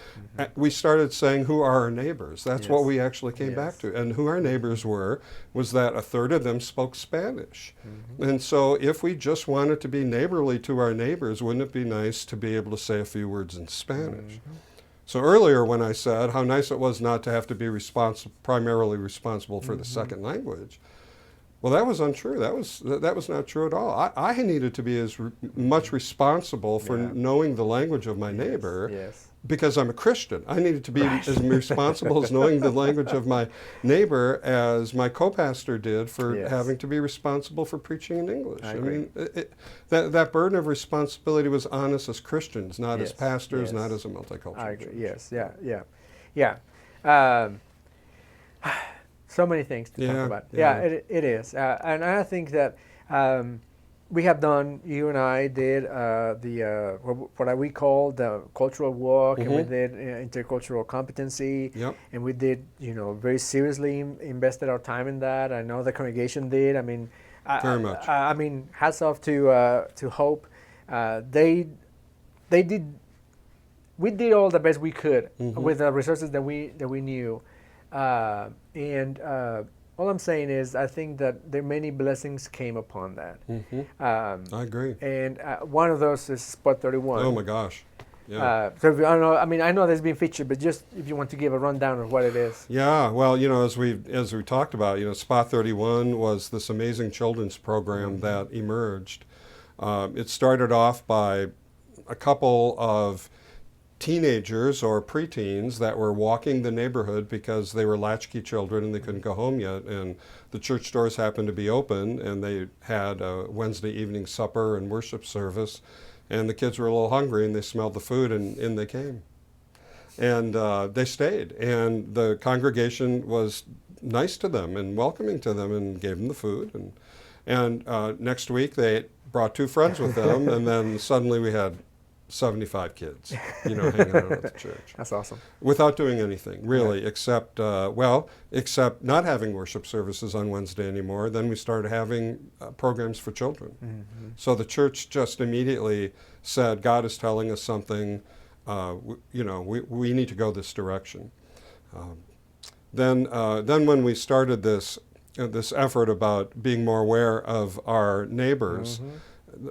we started saying, who are our neighbors? That's what we actually came back to. And who our neighbors was that a third of them spoke Spanish. And so if we just wanted to be neighborly to our neighbors, wouldn't it be nice to be able to say a few words in Spanish? So earlier when I said how nice it was not to have to be primarily responsible for the second language, well, that was untrue. That was not true at all. I needed to be as much responsible for knowing the language of my neighbor because I'm a Christian. I needed to be as responsible as knowing the language of my neighbor as my co-pastor did for having to be responsible for preaching in English. I mean, that burden of responsibility was on us as Christians, not as pastors, not as a multicultural I agree. church. Yeah. So many things to talk about. It is. And I think that we have done, you and I did what we call the cultural walk, and we did intercultural competency, and we did, very seriously invested our time in that. I know the congregation did. I mean, very much. I mean, hats off to Hope. They did we did all the best we could Mm-hmm. with the resources that we knew, and all I'm saying is I think that there many blessings came upon that. Mm-hmm. I agree. And one of those is Spot 31. Oh my gosh. Yeah. So if you, I don't know. I mean, I know that's been featured, but just if you want to give a rundown of what it is. Yeah, well, as we talked about, Spot 31 was this amazing children's program that emerged. It started off by a couple of teenagers or preteens that were walking the neighborhood because they were latchkey children and they couldn't go home yet, and the church doors happened to be open, and they had a Wednesday evening supper and worship service, and the kids were a little hungry and they smelled the food, and in they came. And they stayed, and the congregation was nice to them and welcoming to them and gave them the food. And next week they brought 2 friends with them, and then suddenly we had 75 kids, hanging out at the church. That's awesome. Without doing anything, really, except not having worship services on Wednesday anymore. Then we started having programs for children. Mm-hmm. So the church just immediately said, God is telling us something. We need to go this direction. Then when we started this effort about being more aware of our neighbors,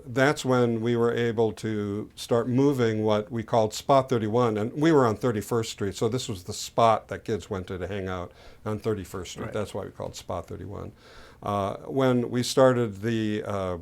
that's when we were able to start moving what we called Spot 31. And we were on 31st Street, so this was the spot that kids went to hang out on 31st Street. Right. That's why we called Spot 31. When we started the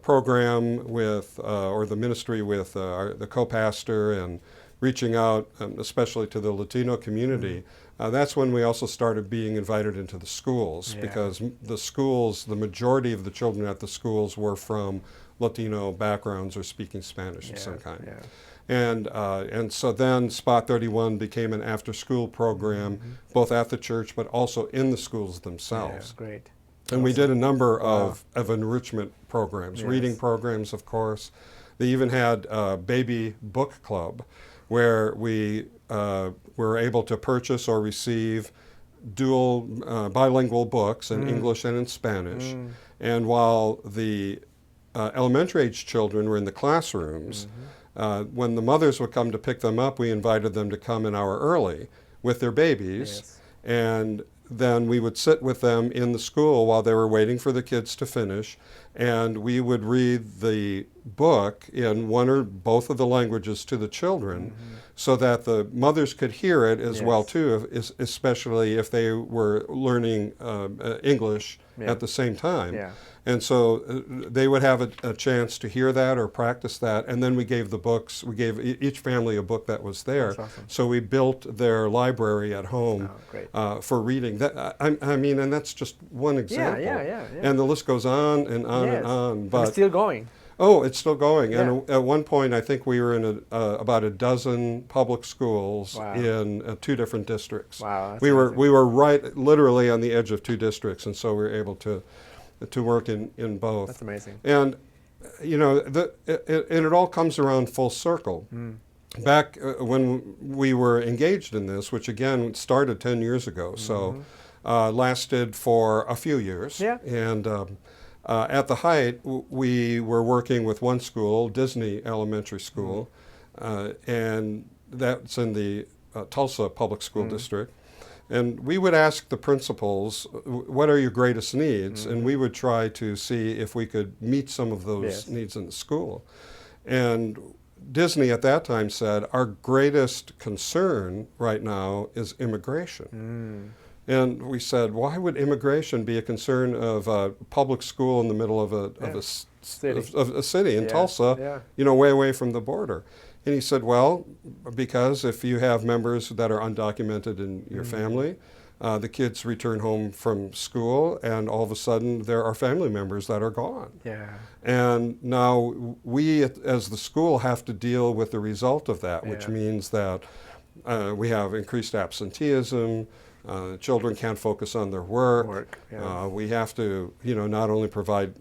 program with, or the ministry with the co-pastor and reaching out, especially to the Latino community, that's when we also started being invited into the schools, because the schools, the majority of the children at the schools were from Latino backgrounds or speaking Spanish of some kind. Yeah. And so then Spot 31 became an after-school program, both at the church but also in the schools themselves. Yeah, great. And we did a number of enrichment programs, reading programs, of course. They even had a baby book club where we were able to purchase or receive dual bilingual books in English and in Spanish. And while the elementary age children were in the classrooms, when the mothers would come to pick them up, we invited them to come an hour early with their babies. And then we would sit with them in the school while they were waiting for the kids to finish, and we would read the book in one or both of the languages to the children, so that the mothers could hear it as well too, especially if they were learning English at the same time. And so they would have a chance to hear that or practice that, and then we gave the books, we gave each family a book that was there. That's awesome. So we built their library at home for reading. That, I mean, and that's just one example. Yeah. And the list goes on and on and on. But it's still going. Oh, it's still going. And at one point, I think we were in about a dozen public schools in 2 different districts. Wow, that's we amazing. were right, literally on the edge of 2 districts, and so we were able to work in both. That's amazing. And it all comes around full circle. Back when we were engaged in this, which again started 10 years ago, so lasted for a few years. And at the height, we were working with one school, Disney Elementary School, and that's in the Tulsa Public School District. And we would ask the principals, what are your greatest needs? And we would try to see if we could meet some of those needs in the school. And Disney at that time said, our greatest concern right now is immigration. And we said, why would immigration be a concern of a public school in the middle of a city in Tulsa, way away from the border? And he said, well, because if you have members that are undocumented in your family, the kids return home from school, and all of a sudden there are family members that are gone. And now we, as the school, have to deal with the result of that, which means that we have increased absenteeism. Children can't focus on their work. We have to, not only provide,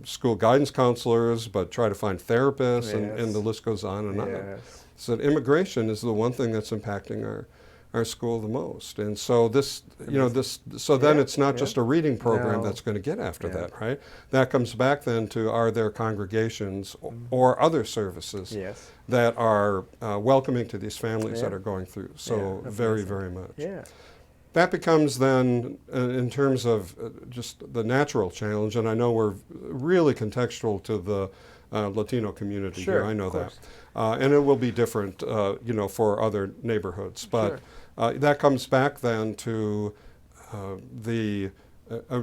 school guidance counselors, but try to find therapists, and the list goes on and on. So immigration is the one thing that's impacting our school the most. And so this, then it's not just a reading program that's going to get after that, right? That comes back then to, are there congregations or other services that are welcoming to these families that are going through? So very, very much. Yeah. That becomes then, in terms of just the natural challenge, and I know we're really contextual to the Latino community here, I know that. And it will be different, for other neighborhoods. But that comes back then to the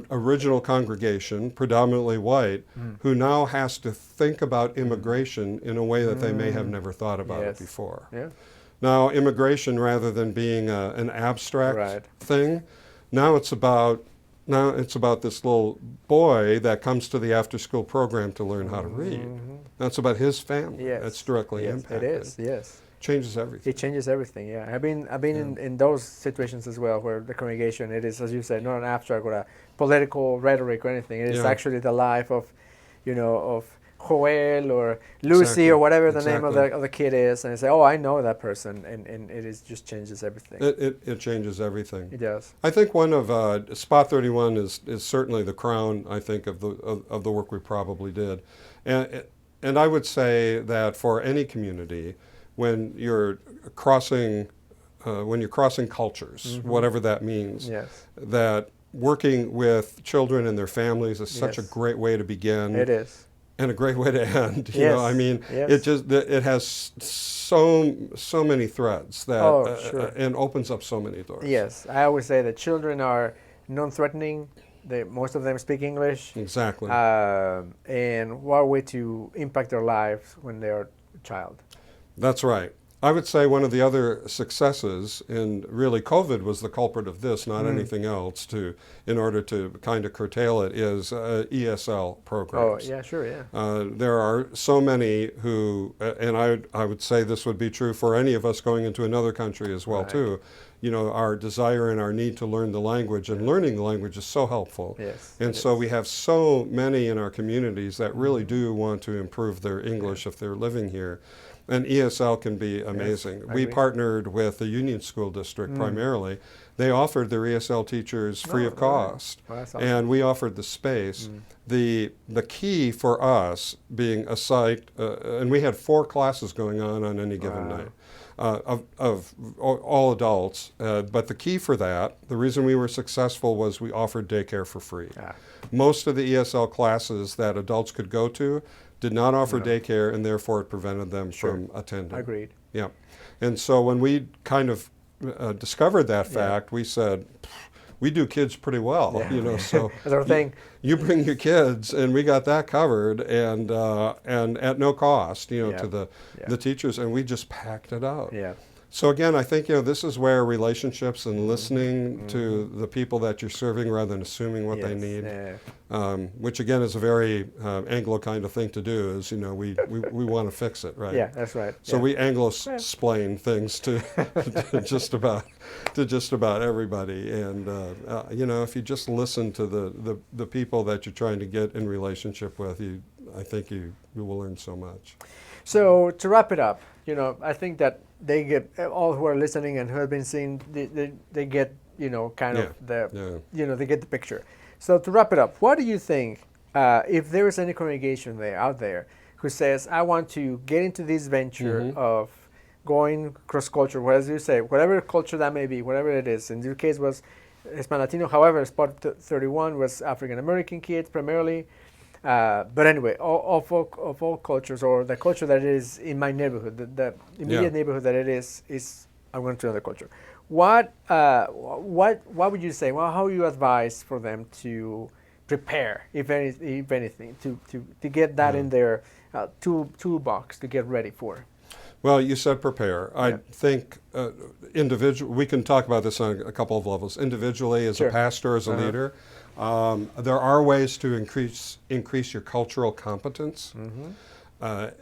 original congregation, predominantly white, who now has to think about immigration in a way that they may have never thought about it before. Yeah. Now, immigration, rather than being an abstract thing, now it's about this little boy that comes to the after-school program to learn how to read. That's about his family. That's directly impacted. It is. Yes. Changes everything. It changes everything. Yeah, I've been in those situations as well, where the congregation, it is, as you said, not an abstract or a political rhetoric or anything. It is actually the life of, of Joel or Lucy or whatever the name of the kid is, and you say, oh, I know that person, and it is just changes everything. It changes everything. It does. I think one of Spot 31 is certainly the crown, I think, of the work we probably did, and I would say that for any community, when you're crossing cultures, whatever that means, that working with children and their families is such a great way to begin. It is. And a great way to end. It has so many threads that and opens up so many doors. Yes, I always say that children are non-threatening. Most of them speak English. Exactly. And what way to impact their lives when they're a child. That's right. I would say one of the other successes, and really COVID was the culprit of this, not anything else, in order to kind of curtail it, is ESL programs. Oh, yeah, sure, yeah. There are so many who, and I would say this would be true for any of us going into another country as well, too. Our desire and our need to learn the language, and learning the language is so helpful. Yes. And so we have so many in our communities that really do want to improve their English if they're living here. And ESL can be amazing. Yes, we partnered with the Union School District primarily. They offered their ESL teachers free of cost, awesome. And we offered the space. The key for us being a site, and we had 4 classes going on any given night. Of all adults, but the key for that, the reason we were successful was we offered daycare for free. Most of the ESL classes that adults could go to did not offer daycare, and therefore it prevented them from attending. Agreed. Yeah. And so when we kind of discovered that fact, we said, we do kids pretty well, so that's our thing. You bring your kids, and we got that covered, and at no cost, to the teachers, and we just packed it out. Yeah. So again, I think this is where relationships and listening to the people that you're serving rather than assuming what they need, which again is a very Anglo kind of thing to do. Is we want to fix it, right? Yeah, that's right. So we Anglo-splain things to just about everybody, and if you just listen to the people that you're trying to get in relationship with, I think you will learn so much. So to wrap it up, I think that they get, all who are listening and who have been seeing, they get, kind of they get the picture. So to wrap it up, what do you think, if there is any congregation out there who says, I want to get into this venture of going cross-culture, as you say, whatever culture that may be, whatever it is. In your case was Hispano-Latino, however, Spot 31 was African-American kids primarily. But anyway, of all cultures, or the culture that is in my neighborhood, the immediate neighborhood that it is I'm going to another culture. What would you say? Well, how would you advise for them to prepare, if anything, to get that in their toolbox to get ready for? Well, you said prepare. I think we can talk about this on a couple of levels. Individually, as a pastor, as a leader. There are ways to increase your cultural competence. There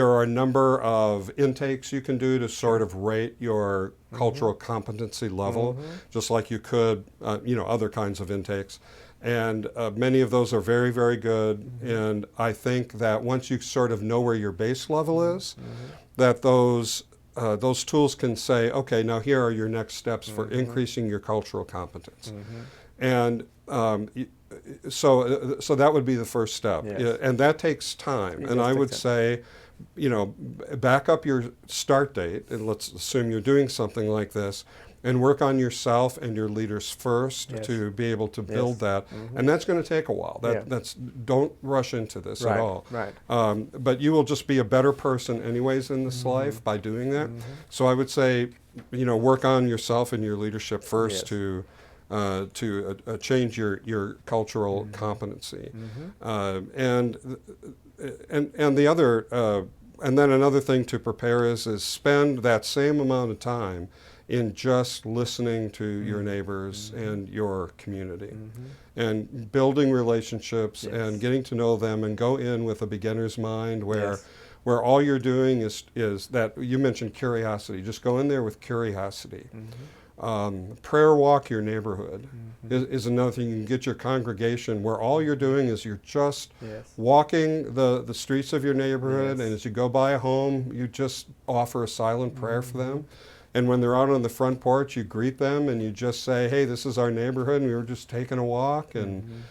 are a number of intakes you can do to sort of rate your cultural competency level, just like you could, other kinds of intakes. And many of those are very, very good. And I think that once you sort of know where your base level is, that those those tools can say, okay, now here are your next steps for increasing your cultural competence. And so that would be the first step. Yes. And that takes time. It And does I take would time. say, back up your start date, and let's assume you're doing something like this, and work on yourself and your leaders first Yes. to be able to build Yes. that. And that's going to take a while. Yeah. Don't rush into this Right, at all. right. But you will just be a better person anyways in this life by doing that. So I would say, work on yourself and your leadership first Yes. to change your cultural competency. And the other, and then another thing to prepare is spend that same amount of time in just listening to your neighbors and your community and building relationships Yes. and getting to know them, and go in with a beginner's mind where Yes. all you're doing is that you mentioned curiosity. Just go in there with curiosity. Prayer walk your neighborhood is another thing. You can get your congregation where all you're doing is you're just Yes. walking the streets of your neighborhood, Yes. and as you go by a home, you just offer a silent prayer for them. And when they're out on the front porch, you greet them and you just say, hey, this is our neighborhood, and we were just taking a walk and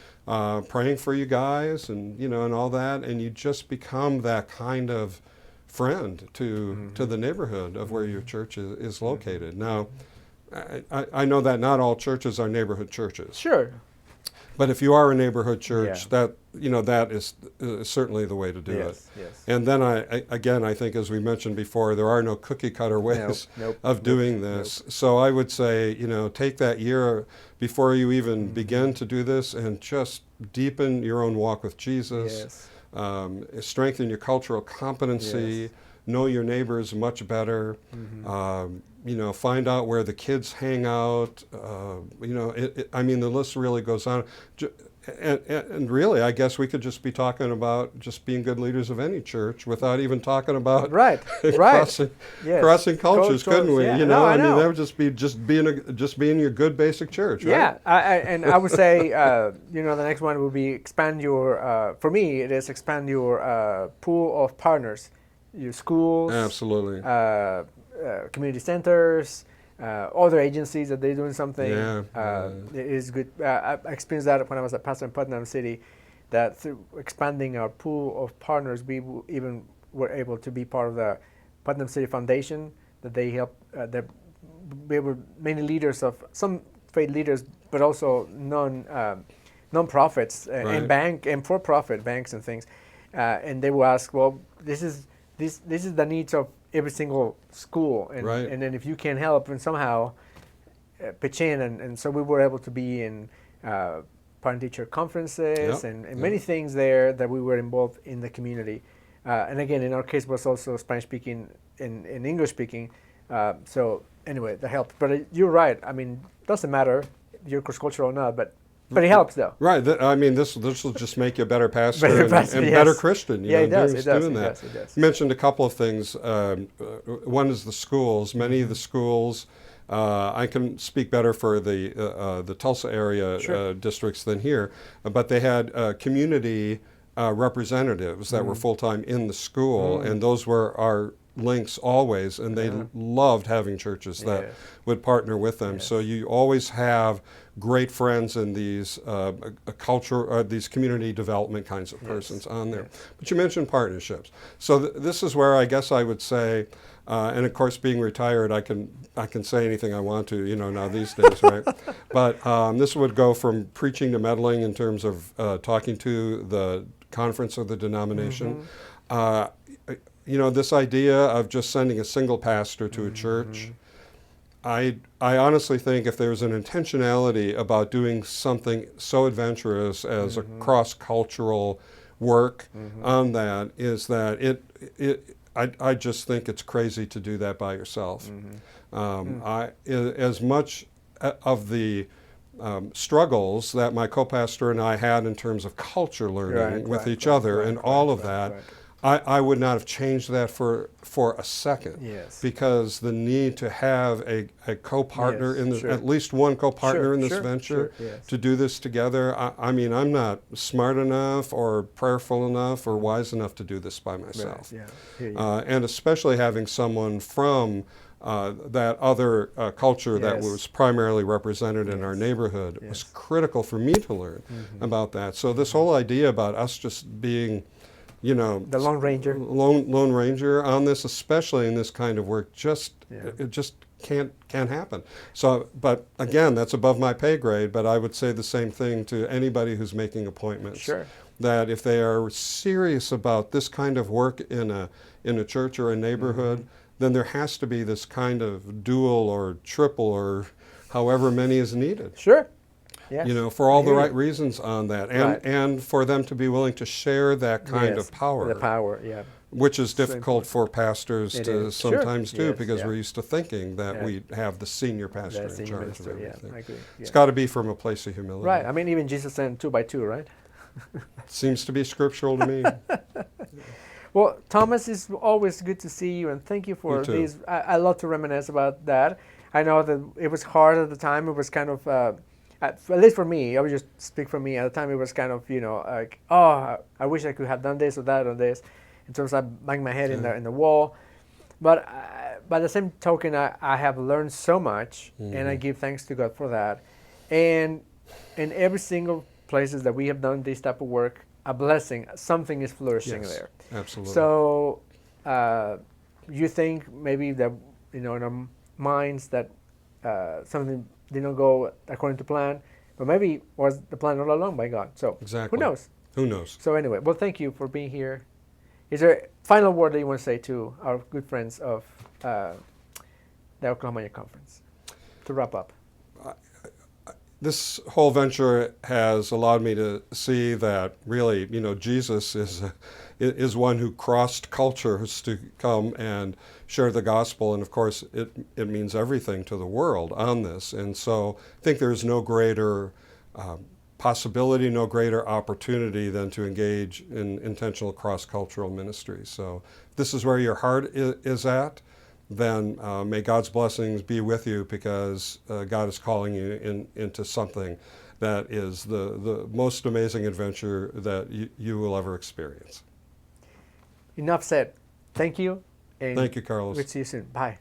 praying for you guys, and and all that, and you just become that kind of friend to the neighborhood of where your church is located. Now, I know that not all churches are neighborhood churches, Sure. but if you are a neighborhood church, Yeah. that is certainly the way to do it. Yes. Yes. And then I think, as we mentioned before, there are no cookie cutter ways Nope, of doing this. So I would say, take that year before you even begin to do this, and just deepen your own walk with Jesus, Yes. strengthen your cultural competency, Yes. know your neighbors much better, find out where the kids hang out. The list really goes on. And really, I guess we could just be talking about just being good leaders of any church without even talking about Right. Right. crossing, Yes. crossing cultures, couldn't we? Yeah. You No, know, I know. that would just be just being your good basic church, right? Yeah, and I would say, the next one would be expand your. For me, it is expand your pool of partners, your schools, Absolutely. community centers, other agencies that they're doing something. Yeah, It is good. I experienced that when I was a pastor in Putnam City, that through expanding our pool of partners, we even were able to be part of the Putnam City Foundation. That they help. We were many leaders of some faith leaders, but also non-profits and bank and for-profit banks and things, and they will ask, well, this is the needs of every single school, and then if you can help and somehow pitch in, and so we were able to be in parent-teacher conferences and many things there that we were involved in the community, and again, in our case, was also Spanish-speaking and English-speaking. So anyway, that helped. But you're right. I mean, doesn't matter if you're cross-cultural or not, but it helps though. Right. This will just make you a better pastor Better pastor, and yes. better Christian. Yeah, it does. It does. Doing It that. does. It does. You mentioned a couple of things. One is the schools. Many of the schools, I can speak better for the Tulsa area districts than here, but they had community representatives that were full-time in the school, and those were our links always, and they loved having churches that would partner with them. So you always have great friends in these these community development kinds of persons on there. But you mentioned partnerships. So this is where I guess I would say, and of course, being retired, I can say anything I want to, now these days, right? But this would go from preaching to meddling in terms of talking to the conference or the denomination. This idea of just sending a single pastor to a church, I honestly think if there's an intentionality about doing something so adventurous as a cross-cultural work on that, is that I just think it's crazy to do that by yourself. As much of the struggles that my co-pastor and I had in terms of culture learning with each other and all of that, I would not have changed that for a second. Yes. Because the need to have a co-partner Yes, in this, sure. at least one co-partner Sure, in this sure, venture sure, yes. to do this together. I mean, I'm not smart enough or prayerful enough or wise enough to do this by myself. Right, yeah. Hear you. And especially having someone from that other culture that Yes. was primarily represented in our Yes. neighborhood was Yes. critical for me to learn about that. So this whole idea about us just being, you know, The Lone Ranger. Lone Ranger on this, especially in this kind of work, it just can't happen. So, but again, that's above my pay grade. But I would say the same thing to anybody who's making appointments. Sure. That if they are serious about this kind of work in a church or a neighborhood, then there has to be this kind of dual or triple or however many is needed. Sure. Yes. You know, for all I the hear right you. reasons on that, Right. and for them to be willing to share that kind Yes, of power, The power, yeah. which is So difficult for pastors It to is. Sure. sometimes do Yes, because yeah. we're used to thinking that Yeah. we have the senior pastor That's in the charge minister, of yeah, everything. I agree. It's Yeah. got to be from a place of humility. Right. I mean, even Jesus sent 2 by 2, right? Seems to be scriptural to me. Well, Thomas, it's always good to see you, and thank you for You too. these. I love to reminisce about that. I know that it was hard at the time. It was kind of, at least for me, I would just speak for me. At the time, it was kind of, you know, like, oh, I wish I could have done this or that or this, in terms of banging my head in the wall. But by the same token, I have learned so much, and I give thanks to God for that. And in every single places that we have done this type of work, a blessing, something is flourishing Yes, there. absolutely. So you think maybe that, you know, in our minds that something didn't go according to plan, but maybe was the plan all along by God. So Exactly. who knows? Who knows? So anyway, well, thank you for being here. Is there a final word that you want to say to our good friends of the Oklahoma Young Conference to wrap up? This whole venture has allowed me to see that really, you know, Jesus is one who crossed cultures to come and share the gospel, and of course, it means everything to the world on this. And so, I think there's no greater possibility, no greater opportunity than to engage in intentional cross-cultural ministry. So, if this is where your heart is at, then may God's blessings be with you, because God is calling you into something that is the most amazing adventure that you will ever experience. Enough said. Thank you. And Thank you, Carlos. we'll see you soon. Bye.